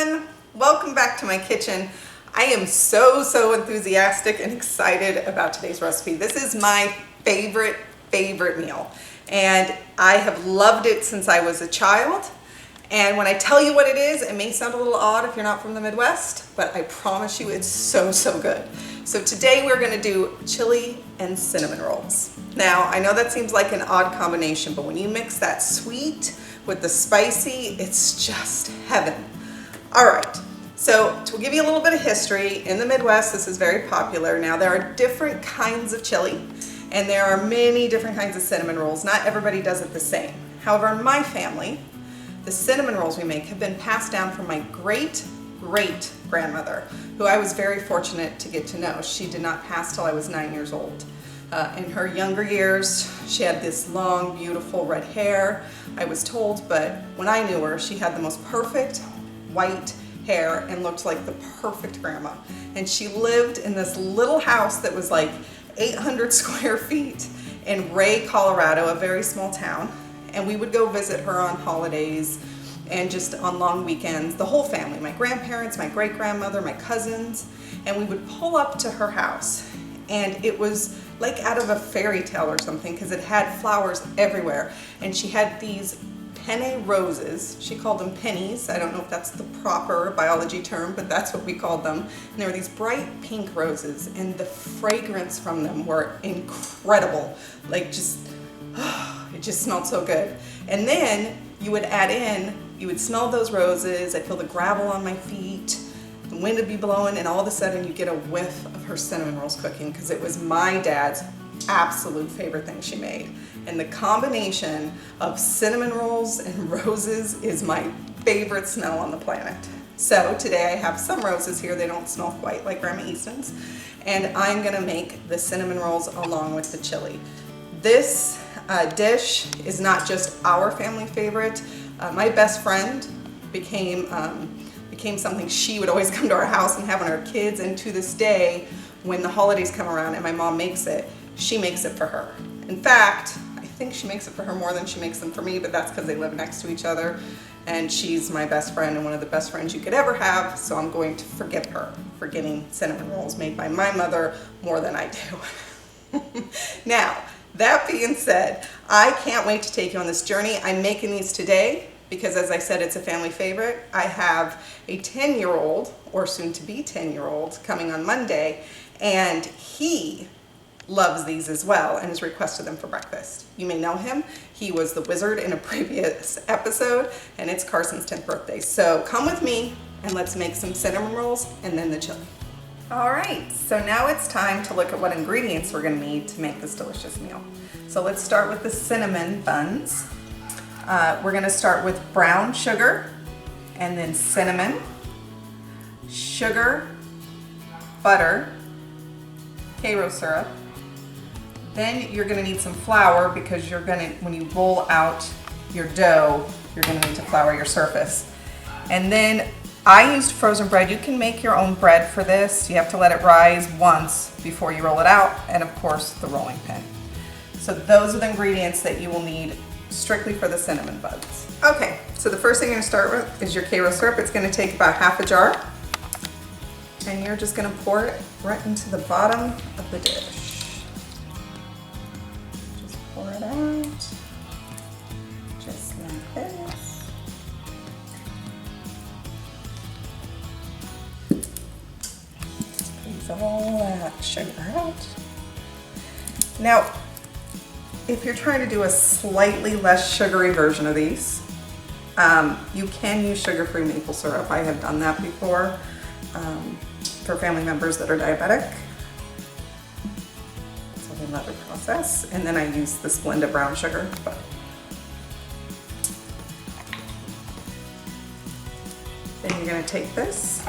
everyone, welcome back to my kitchen. I am so enthusiastic and excited about today's recipe. This is my favorite meal, and I have loved it since I was a child. And when I tell you what it is, it may sound a little odd if you're not from the Midwest, but I promise you it's so good. So today we're going to do chili and cinnamon rolls. Now, I know that seems like an odd combination, but when you mix that sweet with the spicy, it's just heaven. All right, so to give you a little bit of history, in the Midwest, this is very popular. Now, there are different kinds of chili, and there are many different kinds of cinnamon rolls. Not everybody does it the same. However, in my family, the cinnamon rolls we make have been passed down from my great grandmother, who I was very fortunate to get to know. She did not pass till I was 9 years old. In her younger years, she had this long, beautiful red hair, I was told, but when I knew her, she had the most perfect white hair and looked like the perfect grandma. And she lived in this little house that was like 800 square feet in Ray, Colorado, a very small town. And we would go visit her on holidays and just on long weekends, the whole family, my grandparents, my great-grandmother, my cousins, and we would pull up to her house. And it was like out of a fairy tale or something, because it had flowers everywhere. And she had these penne roses. She called them pennies. I don't know if that's the proper biology term, but that's what we called them. And there were these bright pink roses, and the fragrance from them were incredible. Like just, it just smelled so good. And then you would add in, you would smell those roses, I'd feel the gravel on my feet, the wind would be blowing, and all of a sudden you get a whiff of her cinnamon rolls cooking, because it was my dad's absolute favorite thing she made. And the combination of cinnamon rolls and roses is my favorite smell on the planet. So today I have some roses here. They don't smell quite like Grandma Easton's. And I'm gonna make the cinnamon rolls along with the chili. This dish is not just our family favorite. My best friend became something she would always come to our house and have on her kids, and to this day, when the holidays come around and my mom makes it, she makes it for her. In fact, I think she makes it for her more than she makes them for me, but that's because they live next to each other, and she's my best friend and one of the best friends you could ever have, so I'm going to forgive her for getting cinnamon rolls made by my mother more than I do. Now, that being said, I can't wait to take you on this journey. I'm making these today because, as I said, it's a family favorite. I have a 10-year-old, or soon to be 10-year-old, coming on Monday, and he loves these as well and has requested them for breakfast. You may know him. He was the wizard in a previous episode, and it's Carson's 10th birthday. So come with me and let's make some cinnamon rolls and then the chili. All right, so now it's time to look at what ingredients we're gonna need to make this delicious meal. So let's start with the cinnamon buns. We're gonna start with brown sugar and then cinnamon, sugar, butter, Karo syrup. Then you're gonna need some flour, because when you roll out your dough, you're gonna need to flour your surface. And then I used frozen bread. You can make your own bread for this. You have to let it rise once before you roll it out, and of course the rolling pin. So those are the ingredients that you will need strictly for the cinnamon buns. Okay, so the first thing you're gonna start with is your Karo syrup. It's gonna take about half a jar, and you're just gonna pour it right into the bottom of the dish. Just pour it out, just like this. Squeeze all that sugar out. Now, if you're trying to do a slightly less sugary version of these, you can use sugar-free maple syrup. I have done that before for family members that are diabetic. It's another process. And then I use this blend of brown sugar. But then you're going to take this .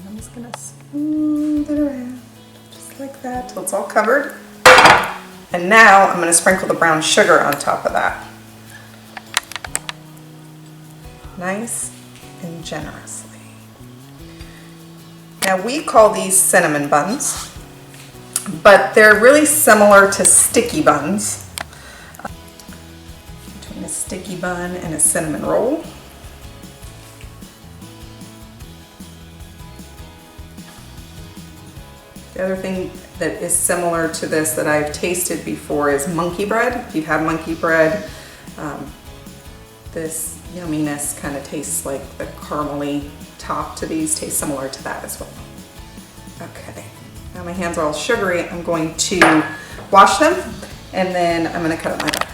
I'm just gonna smooth it around, just like that, till it's all covered. And now I'm gonna sprinkle the brown sugar on top of that. Nice and generously. Now we call these cinnamon buns. but they're really similar to sticky buns. Between a sticky bun and a cinnamon roll. The other thing that is similar to this that I've tasted before is monkey bread. If you've had monkey bread, this yumminess kind of tastes like the caramely top to these, tastes similar to that as well. Okay, now my hands are all sugary. I'm going to wash them and then I'm going to cut up my butter.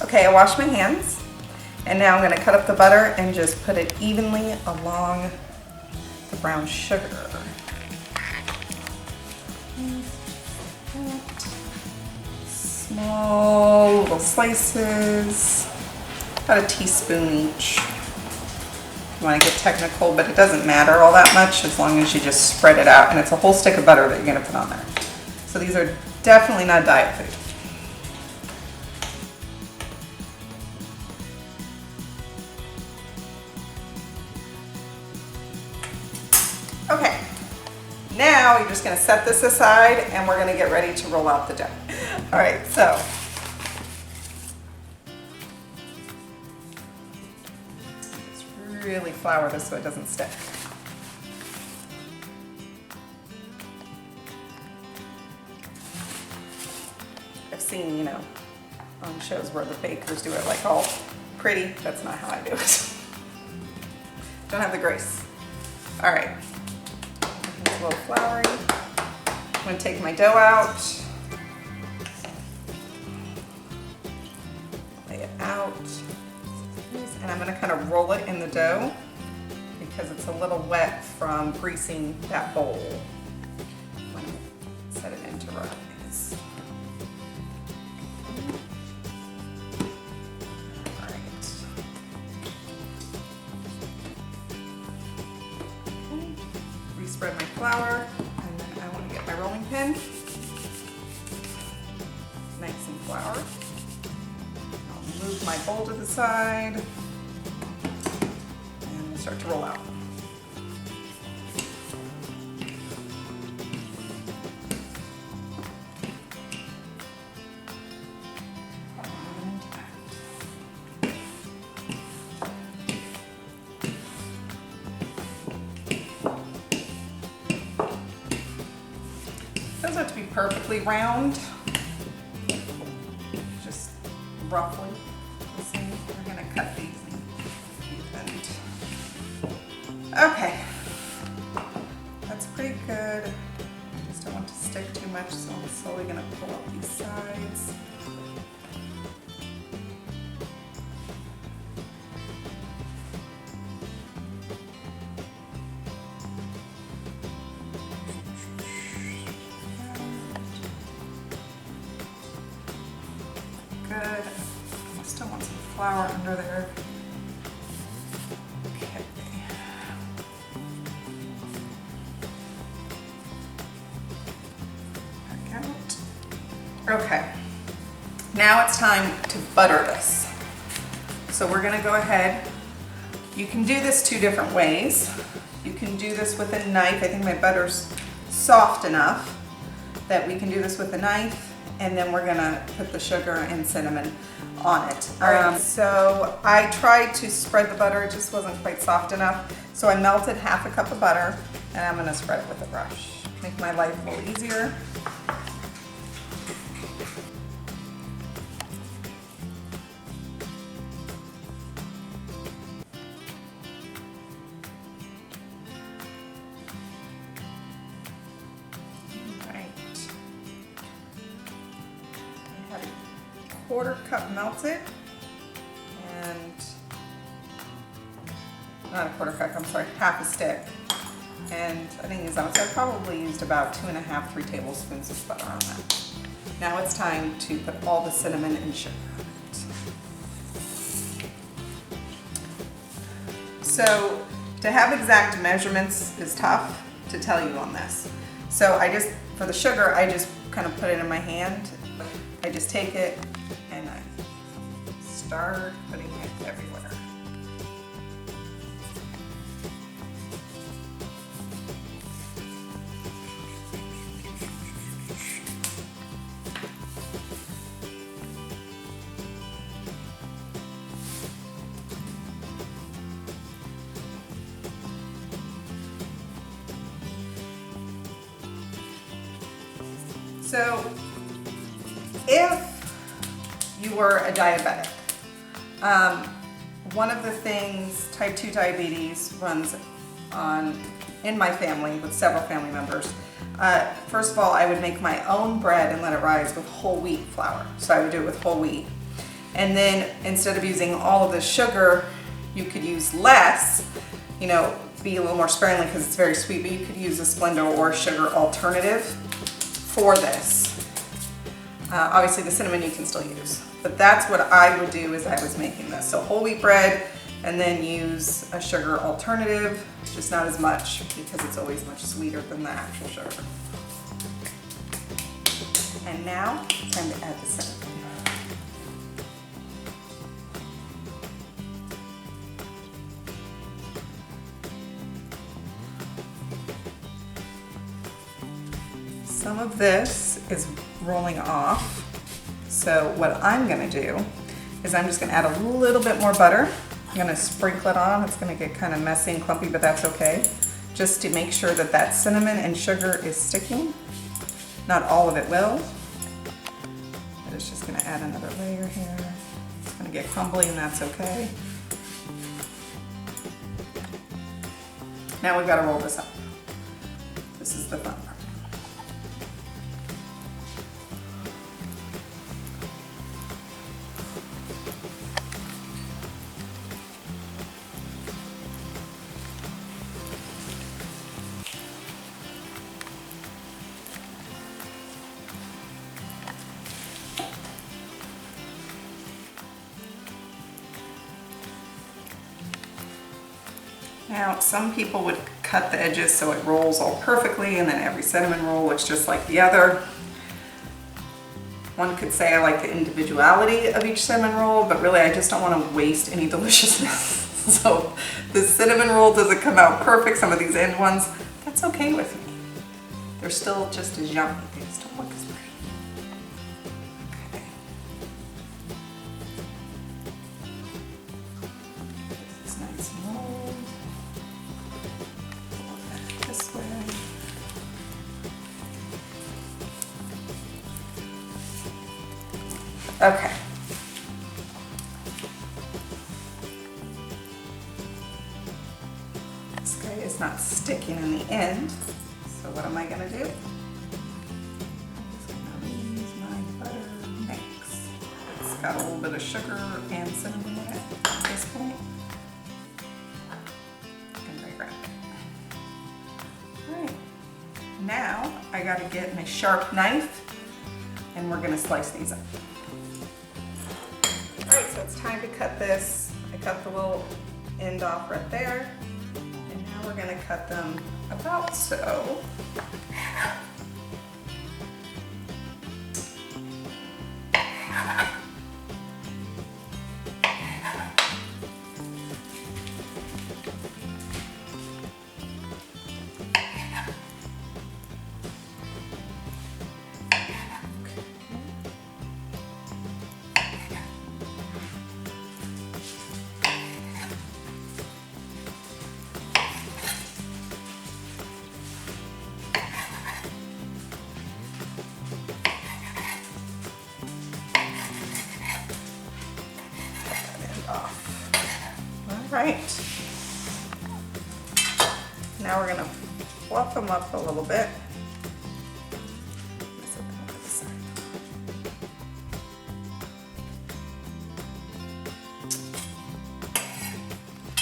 Okay, I washed my hands and now I'm going to cut up the butter and just put it evenly along the brown sugar. Small little slices, about a teaspoon each. You want to get technical, but it doesn't matter all that much as long as you just spread it out. And it's a whole stick of butter that you're going to put on there. So these are definitely not diet food. Okay, now you're just going to set this aside and we're going to get ready to roll out the dough. All right, so just really flour this so it doesn't stick. I've seen, you know, on shows where the bakers do it like all pretty. That's not how I do it. Don't have the grace. All right. It's a little floury. I'm going to take my dough out, lay it out, and I'm going to kind of roll it in the dough because it's a little wet from greasing that bowl. I'm going to set it into rise. All right. Spread my flour, and then I want to get my rolling pin, nice and floured. I'll move my bowl to the side, and we'll start to roll out. Doesn't have to be perfectly round, just roughly. We're going to cut these and okay, that's pretty good. I just don't want to stick too much, so I'm slowly going to pull up these sides. Good. I still want some flour under there. Okay. Back out. Okay. Now it's time to butter this. So we're going to go ahead. You can do this two different ways. You can do this with a knife. I think my butter's soft enough that we can do this with a knife. And then we're gonna put the sugar and cinnamon on it. So I tried to spread the butter, it just wasn't quite soft enough. So I melted half a cup of butter and I'm gonna spread it with a brush. Make my life a little easier. Quarter cup melted, and not a quarter cup, I'm sorry, half a stick. And I didn't use that much, so I probably used about 2.5, 3 tablespoons of butter on that. Now it's time to put all the cinnamon and sugar on it. So to have exact measurements is tough to tell you on this. So for the sugar, I just kind of put it in my hand. I just take it and I start putting it everywhere. So if you were a diabetic, one of the things type 2 diabetes runs on in my family with several family members. First of all, I would make my own bread and let it rise with whole wheat flour. So I would do it with whole wheat. And then instead of using all of the sugar, you could use less, you know, be a little more sparingly because it's very sweet, but you could use a Splenda or sugar alternative for this. Obviously the cinnamon you can still use, but that's what I would do as I was making this. So whole wheat bread and then use a sugar alternative, just not as much because it's always much sweeter than the actual sugar. And now it's time to add the cinnamon. Some of this is rolling off. So what I'm gonna do is I'm just gonna add a little bit more butter. I'm gonna sprinkle it on. It's gonna get kind of messy and clumpy, but that's okay. Just to make sure that that cinnamon and sugar is sticking. Not all of it will. But it's just gonna add another layer here. It's gonna get crumbly and that's okay. Now we've gotta roll this up. This is the fun part. Now, some people would cut the edges so it rolls all perfectly, and then every cinnamon roll looks just like the other. One could say I like the individuality of each cinnamon roll, but really I just don't want to waste any deliciousness. So the cinnamon roll doesn't come out perfect. Some of these end ones, that's okay with me. They're still just as yummy. They just don't look as pretty. Okay. This is nice and rolled. This way. Okay. This guy is not sticking in the end, so what am I gonna do? I'm just gonna use my butter mix. It's got a little bit of sugar and cinnamon in it at this point. And I grab it. All right. Now I gotta get my sharp knife and we're gonna slice these up. All right, so it's time to cut this. I cut the little end off right there. And now we're gonna cut them about so. All right. Now we're gonna fluff them up a little bit.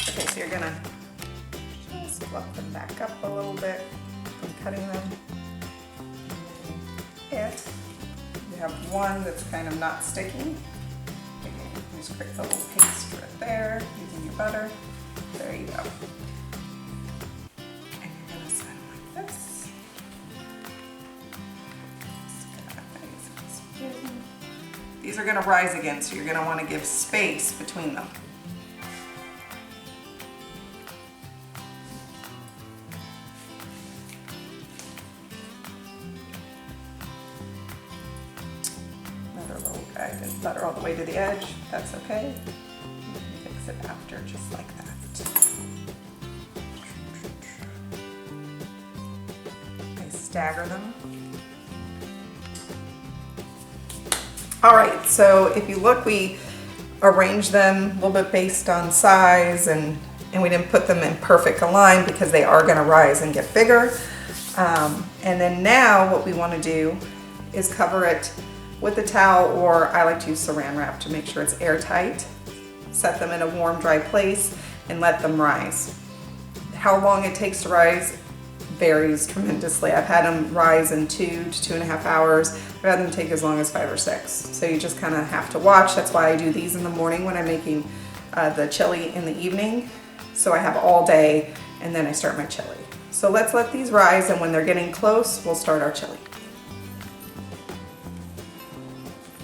Okay, so you're gonna just fluff them back up a little bit from cutting them. If you have one that's kind of not sticking, just create a little paste right there using your butter. There you go. And you're gonna set them like this. These are gonna rise again, so you're gonna want to give space between them. I didn't butter all the way to the edge. That's okay. Fix it after, just like that. I stagger them. All right, so if you look, we arranged them a little bit based on size, and we didn't put them in perfect align because they are gonna rise and get bigger. And then now what we wanna do is cover it with a towel, or I like to use saran wrap to make sure it's airtight. Set them in a warm, dry place and let them rise. How long it takes to rise varies tremendously. I've had them rise in 2 to 2.5 hours. I've had them take as long as 5 or 6. So you just kind of have to watch. That's why I do these in the morning when I'm making the chili in the evening. So I have all day and then I start my chili. So let's let these rise, and when they're getting close, we'll start our chili.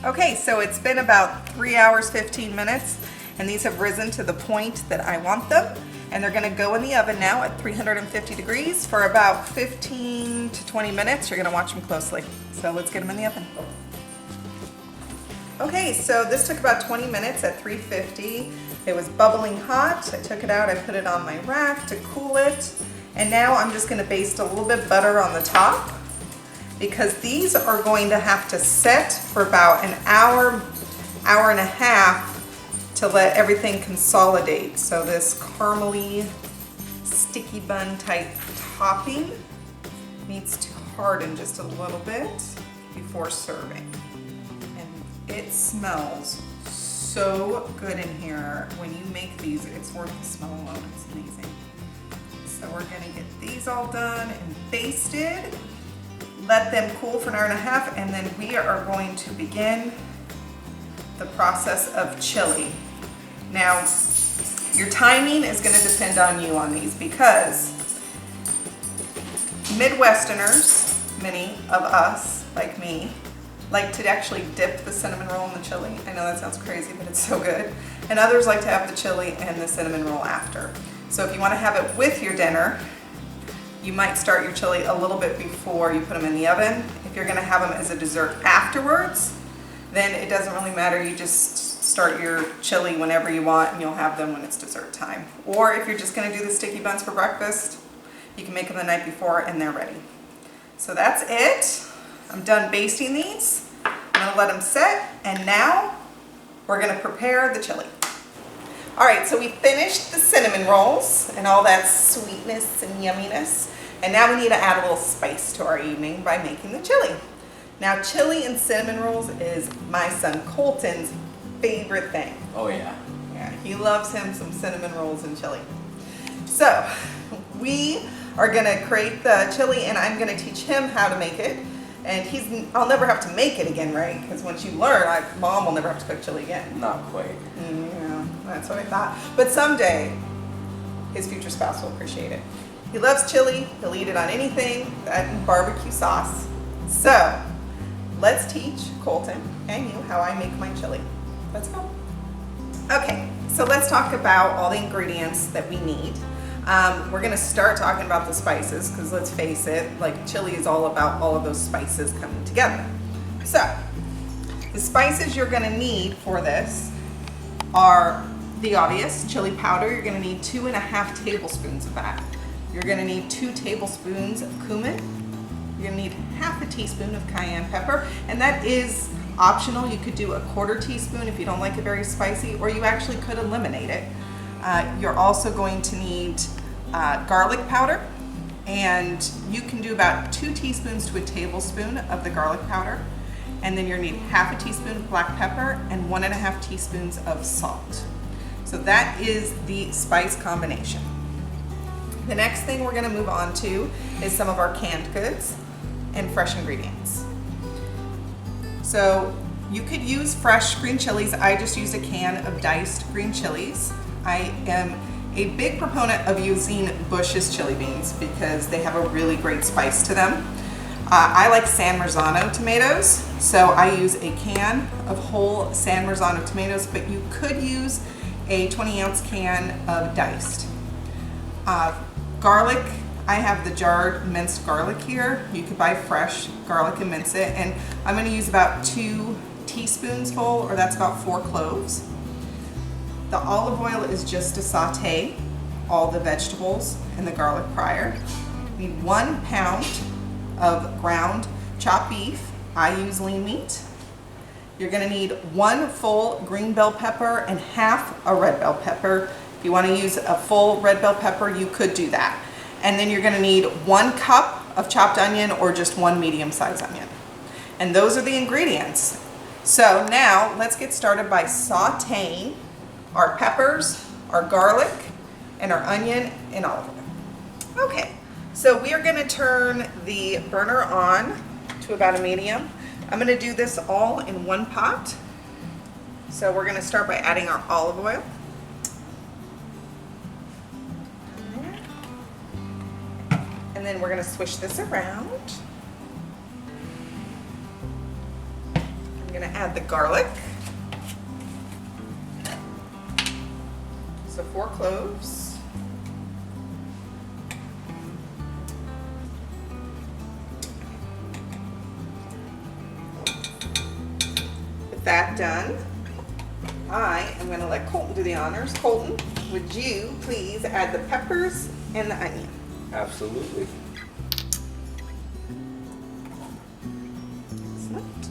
Okay, so it's been about 3 hours, 15 minutes, and these have risen to the point that I want them. And they're gonna go in the oven now at 350 degrees for about 15 to 20 minutes. You're gonna watch them closely. So let's get them in the oven. Okay, so this took about 20 minutes at 350. It was bubbling hot. I took it out, I put it on my rack to cool it. And now I'm just gonna baste a little bit butter on the top, because these are going to have to set for about an hour, hour and a half to let everything consolidate. So this caramely, sticky bun type topping needs to harden just a little bit before serving. And it smells so good in here. When you make these, it's worth the smell alone. It's amazing. So we're gonna get these all done and basted. Let them cool for an hour and a half, and then we are going to begin the process of chili. Now, your timing is going to depend on you on these, because Midwesterners, many of us, like me, like to actually dip the cinnamon roll in the chili. I know that sounds crazy, but it's so good. And others like to have the chili and the cinnamon roll after. So if you want to have it with your dinner, you might start your chili a little bit before you put them in the oven. If you're going to have them as a dessert afterwards, then it doesn't really matter. You just start your chili whenever you want, and you'll have them when it's dessert time. Or if you're just going to do the sticky buns for breakfast, you can make them the night before and they're ready. So that's it. I'm done basting these. I'm going to let them set, and now we're going to prepare the chili. All right, so we finished the cinnamon rolls and all that sweetness and yumminess, and now we need to add a little spice to our evening by making the chili. Now, chili and cinnamon rolls is my son Colton's favorite thing. Oh yeah. Yeah, he loves him some cinnamon rolls and chili. So we are gonna create the chili, and I'm gonna teach him how to make it. And I'll never have to make it again, right? Because once you learn, Mom will never have to cook chili again. Not quite. Yeah, that's what I thought. But someday, his future spouse will appreciate it. He loves chili. He'll eat it on anything, that and barbecue sauce. So let's teach Colton and you how I make my chili. Let's go. Okay, so let's talk about all the ingredients that we need. We're gonna start talking about the spices, because let's face it, like chili is all about all of those spices coming together. So the spices you're gonna need for this are the obvious: chili powder. You're gonna need 2.5 tablespoons of that. You're gonna need 2 tablespoons of cumin. You're gonna need half a teaspoon of cayenne pepper, and that is optional. You could do a 1/4 teaspoon if you don't like it very spicy, or you actually could eliminate it. You're also going to need garlic powder, and you can do about 2 teaspoons to a tablespoon of the garlic powder. And then you're gonna need half a teaspoon of black pepper and 1.5 teaspoons of salt. So that is the spice combination. The next thing we're gonna move on to is some of our canned goods and fresh ingredients. So you could use fresh green chilies. I just used a can of diced green chilies. I am a big proponent of using Bush's chili beans because they have a really great spice to them. I like San Marzano tomatoes, so I use a can of whole San Marzano tomatoes, but you could use a 20-ounce can of diced. Garlic, I have the jarred minced garlic here. You could buy fresh garlic and mince it, and I'm going to use about 2 teaspoons full, or that's about 4 cloves. The olive oil is just to saute all the vegetables and the garlic prior. You need 1 pound of ground chopped beef. I use lean meat. You're gonna need 1 full green bell pepper and half a red bell pepper. If you wanna use a full red bell pepper, you could do that. And then you're gonna need 1 cup of chopped onion or just 1 medium-sized onion. And those are the ingredients. So now let's get started by sauteing our peppers, our garlic, and our onion in olive oil. Okay, so we are gonna turn the burner on to about a medium. I'm gonna do this all in one pot. So we're gonna start by adding our olive oil. And then we're gonna swish this around. I'm gonna add the garlic. So 4 cloves. With that done, I am gonna let Colton do the honors. Colton, would you please add the peppers and the onion? Absolutely. Excellent.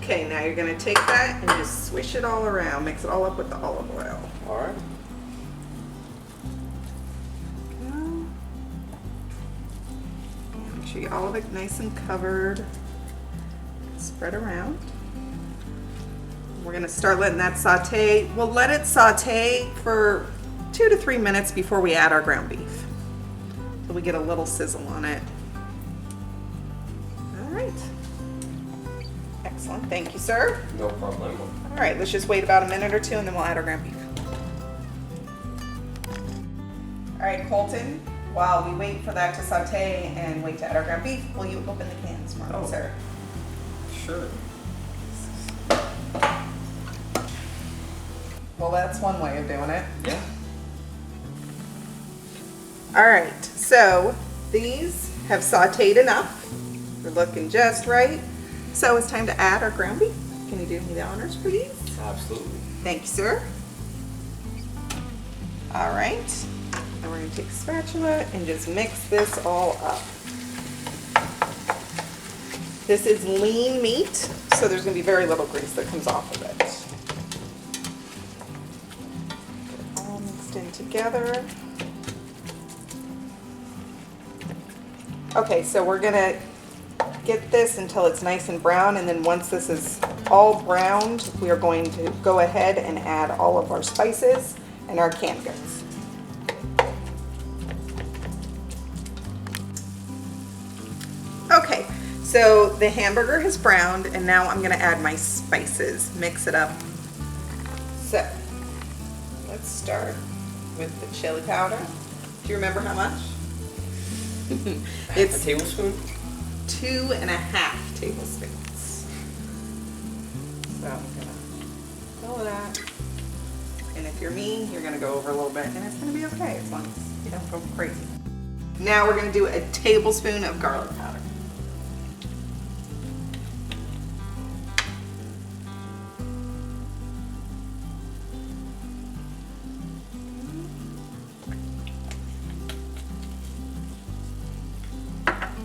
Okay, now you're going to take that and just swish it all around. Mix it all up with the olive oil. All right. Make sure you all of it nice and covered. Spread around. We're gonna start letting that saute. We'll let it saute for 2 to 3 minutes before we add our ground beef. So we get a little sizzle on it. All right. Excellent, thank you, sir. No problem. All right, let's just wait about a minute or 2 and then we'll add our ground beef. All right, Colton, while we wait for that to saute and wait to add our ground beef, will you open the cans for me, sir? Sure. Well, that's one way of doing it. Yeah. All right, so these have sauteed enough. They're looking just right. So it's time to add our ground beef. Can you do me the honors, please? Absolutely. Thank you, sir. All right, and we're gonna take a spatula and just mix this all up. This is lean meat, so there's gonna be very little grease that comes off of it. Get it all mixed in together. Okay, so we're gonna get this until it's nice and brown, and then once this is all browned, we are going to go ahead and add all of our spices and our canned goods. Okay, so the hamburger has browned, and now I'm gonna add my spices, mix it up. So, let's start with the chili powder. Do you remember how much? It's a tablespoon? 2.5 tablespoons. So I'm gonna fill that. And if you're me, you're gonna go over a little bit, and it's gonna be okay as long as you don't go crazy. Now we're gonna do a tablespoon of garlic powder.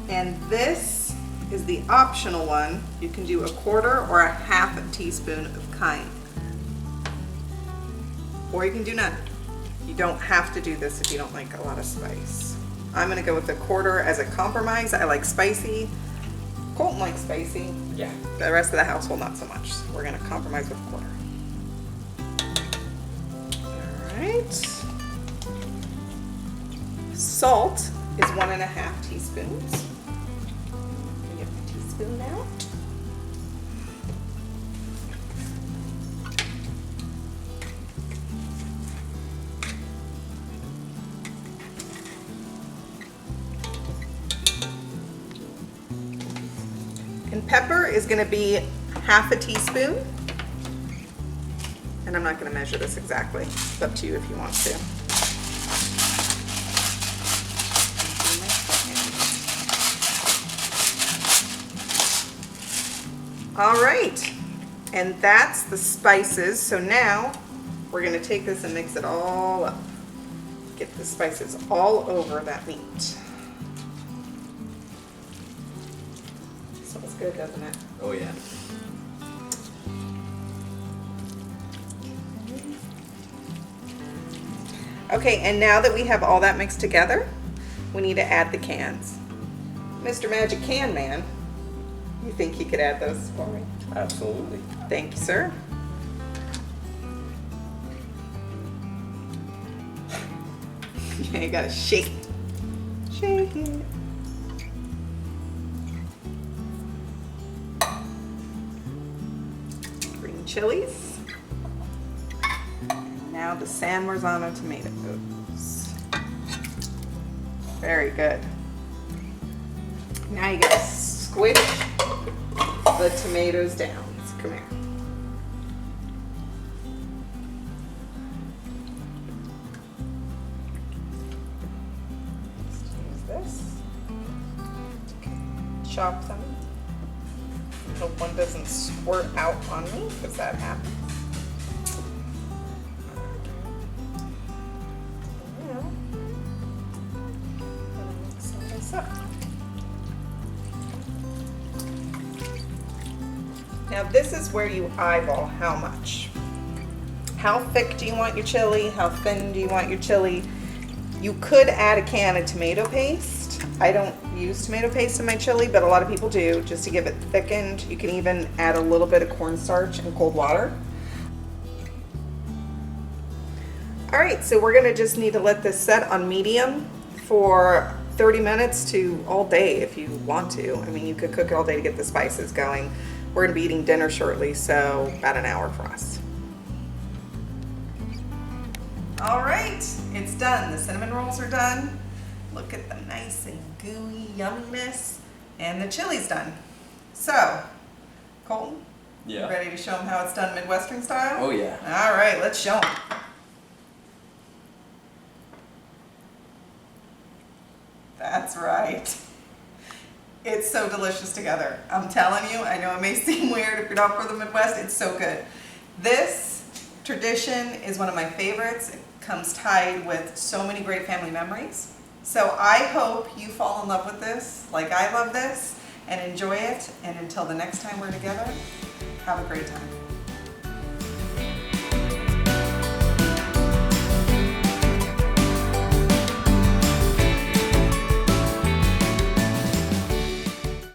And this is the optional one. You can do 1/4 or 1/2 teaspoon of cayenne. Or you can do none. You don't have to do this if you don't like a lot of spice. I'm gonna go with 1/4 as a compromise. I like spicy. Colton likes spicy. Yeah. The rest of the household not so much. So we're gonna compromise with 1/4. All right. Salt is 1.5 teaspoons. Get my teaspoon out. And pepper is going to be 1/2 teaspoon. And I'm not going to measure this exactly. It's up to you if you want to. All right, and that's the spices. So now we're gonna take this and mix it all up. get the spices all over that meat. Smells good, doesn't it? Oh yeah. Okay, and now that we have all that mixed together, we need to add the cans. Mr. Magic Can Man, you think you could add those for me? Absolutely. Thank you, sir. You gotta shake it. Shake it. Green chilies. And now the San Marzano tomatoes. Very good. Now you gotta squish the tomatoes down. So come here. Just use this. Chop them. Hope one doesn't squirt out on me, because that happens. Now, gonna mix all this up. Now this is where you eyeball how much. How thick do you want your chili? How thin do you want your chili? You could add a can of tomato paste. I don't use tomato paste in my chili, but a lot of people do, just to give it thickened. You can even add a little bit of cornstarch and cold water. All right, so we're gonna just need to let this set on medium for 30 minutes to all day if you want to. I mean, you could cook it all day to get the spices going. We're gonna be eating dinner shortly, so about an hour for us. All right, it's done. The cinnamon rolls are done. Look at the nice and gooey yumminess. And the chili's done. So, Colton, Yeah. ready to show them how it's done Midwestern style? Oh yeah. All right, let's show them. That's right. It's so delicious together. I'm telling you, I know it may seem weird if you're not from the Midwest, it's so good. This tradition is one of my favorites. It comes tied with so many great family memories. So I hope you fall in love with this like I love this and enjoy it. And until the next time we're together, have a great time.